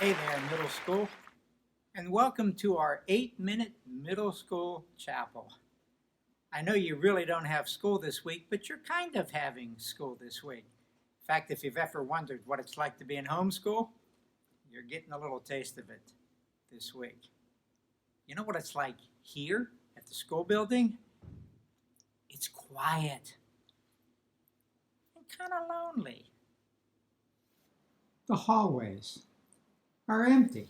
Hey there, middle school, and welcome to our 8-minute middle school chapel. I know you really don't have school this week, but you're kind of having school this week. In fact, if you've ever wondered what it's like to be in homeschool, you're getting a little taste of it this week. You know what it's like here at the school building? It's quiet and kind of lonely. The hallways are empty.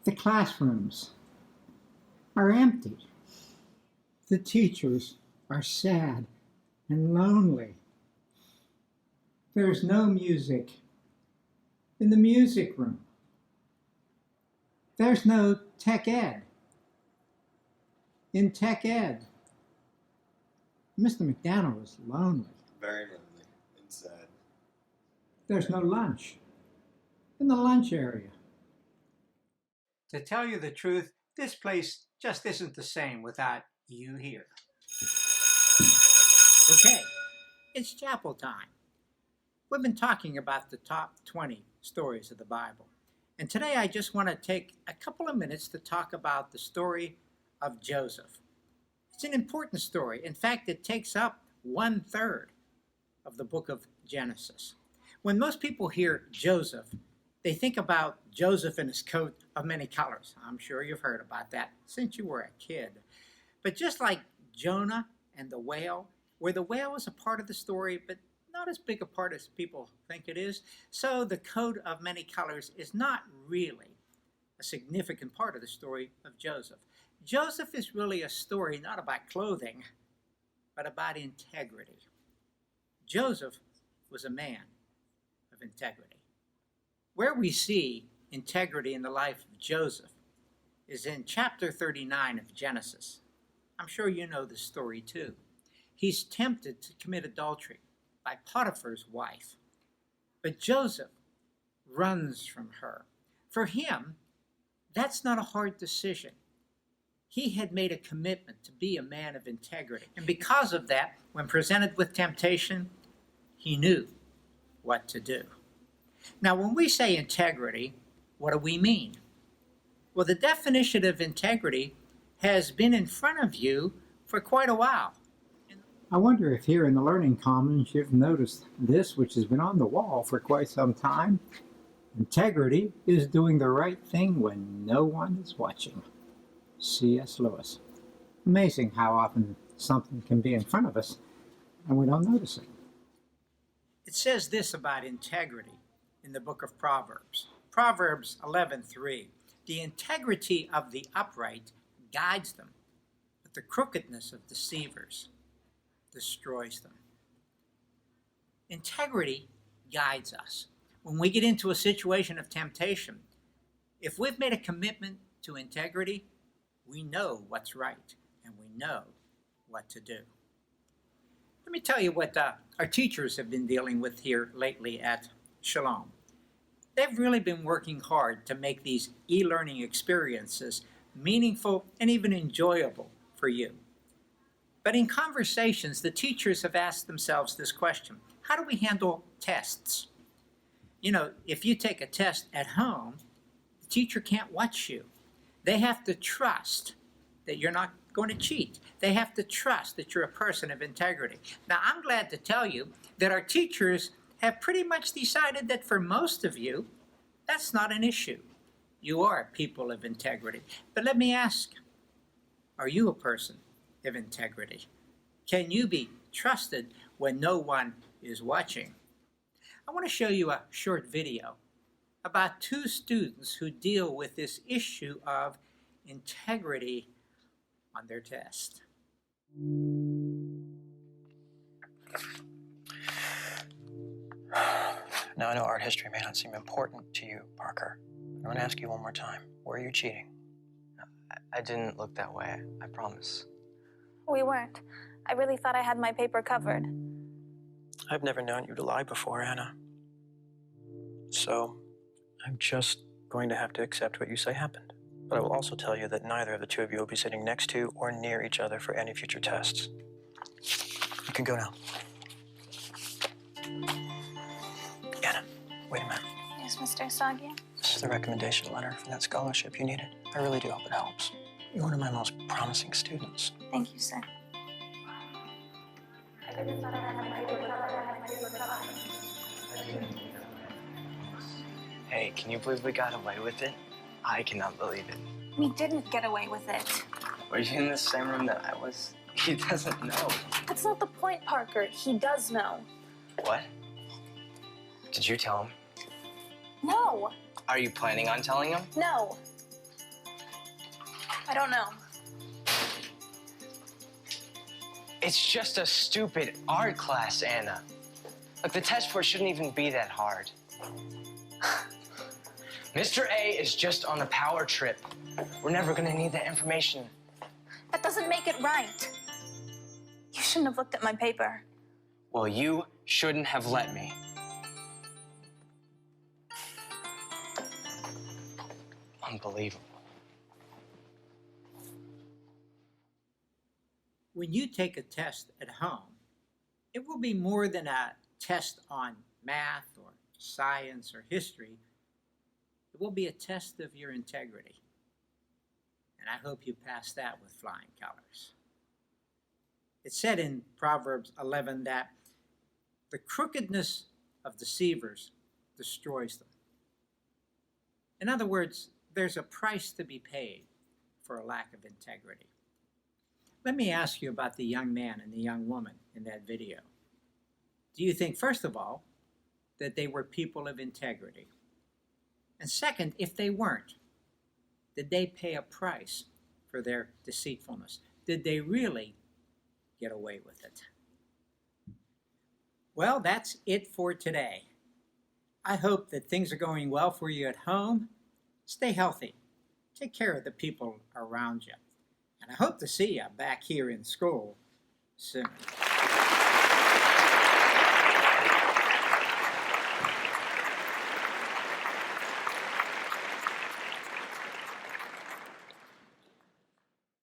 The classrooms are empty. The teachers are sad and lonely. There's no music in the music room. There's no tech ed in tech ed. Mr. McDaniel is lonely. Very lonely and sad. There's no lunch in the lunch area. To tell you the truth, this place just isn't the same without you here. Okay, it's chapel time. We've been talking about the top 20 stories of the Bible. And today I just want to take a couple of minutes to talk about the story of Joseph. It's an important story. In fact, it takes up 1/3 of the book of Genesis. When most people hear Joseph, they think about Joseph and his coat of many colors. I'm sure you've heard about that since you were a kid. But just like Jonah and the whale, where the whale is a part of the story, but not as big a part as people think it is, so the coat of many colors is not really a significant part of the story of Joseph. Joseph is really a story not about clothing, but about integrity. Joseph was a man of integrity. Where we see integrity in the life of Joseph is in chapter 39 of Genesis. I'm sure you know this story too. He's tempted to commit adultery by Potiphar's wife, but Joseph runs from her. For him, that's not a hard decision. He had made a commitment to be a man of integrity, and because of that, when presented with temptation, he knew what to do. Now, when we say integrity, what do we mean? Well, the definition of integrity has been in front of you for quite a while. I wonder if here in the Learning Commons you've noticed this, which has been on the wall for quite some time. Integrity is doing the right thing when no one is watching. C.S. Lewis. Amazing how often something can be in front of us and we don't notice it. It says this about integrity in the book of Proverbs. Proverbs 11:3. The integrity of the upright guides them, but the crookedness of deceivers destroys them. Integrity guides us. When we get into a situation of temptation, if we've made a commitment to integrity, we know what's right and we know what to do. Let me tell you what our teachers have been dealing with here lately at Shalom. They've really been working hard to make these e-learning experiences meaningful and even enjoyable for you. But in conversations, the teachers have asked themselves this question: how do we handle tests? You know, if you take a test at home, the teacher can't watch you. They have to trust that you're not going to cheat. They have to trust that you're a person of integrity. Now, I'm glad to tell you that our teachers have pretty much decided that for most of you, that's not an issue. You are people of integrity. But let me ask, are you a person of integrity? Can you be trusted when no one is watching? I want to show you a short video about two students who deal with this issue of integrity on their test. Now, I know art history may not seem important to you, Parker. I'm going to ask you one more time. Were you cheating? I didn't look that way, I promise. We weren't. I really thought I had my paper covered. I've never known you to lie before, Anna. So, I'm just going to have to accept what you say happened. But I will also tell you that neither of the two of you will be sitting next to or near each other for any future tests. You can go now. Anna, wait a minute. Yes, Mr. Sagia? It's the recommendation letter for that scholarship you needed. I really do hope it helps. You're one of my most promising students. Thank you, sir. Hey, can you believe we got away with it? I cannot believe it. We didn't get away with it. Were you in the same room that I was? He doesn't know. That's not the point, Parker. He does know. What? Did you tell him? No. Are you planning on telling him? No. I don't know. It's just a stupid art class, Anna. Like, the test for it shouldn't even be that hard. Mr. A is just on a power trip. We're never gonna need that information. That doesn't make it right. You shouldn't have looked at my paper. Well, you shouldn't have let me. Unbelievable. When you take a test at home, it will be more than a test on math or science or history. It will be a test of your integrity. And I hope you pass that with flying colors. It's said in Proverbs 11 that the crookedness of deceivers destroys them. In other words, there's a price to be paid for a lack of integrity. Let me ask you about the young man and the young woman in that video. Do you think, first of all, that they were people of integrity? And second, if they weren't, did they pay a price for their deceitfulness? Did they really get away with it? Well, that's it for today. I hope that things are going well for you at home. Stay healthy. Take care of the people around you. And I hope to see you back here in school soon.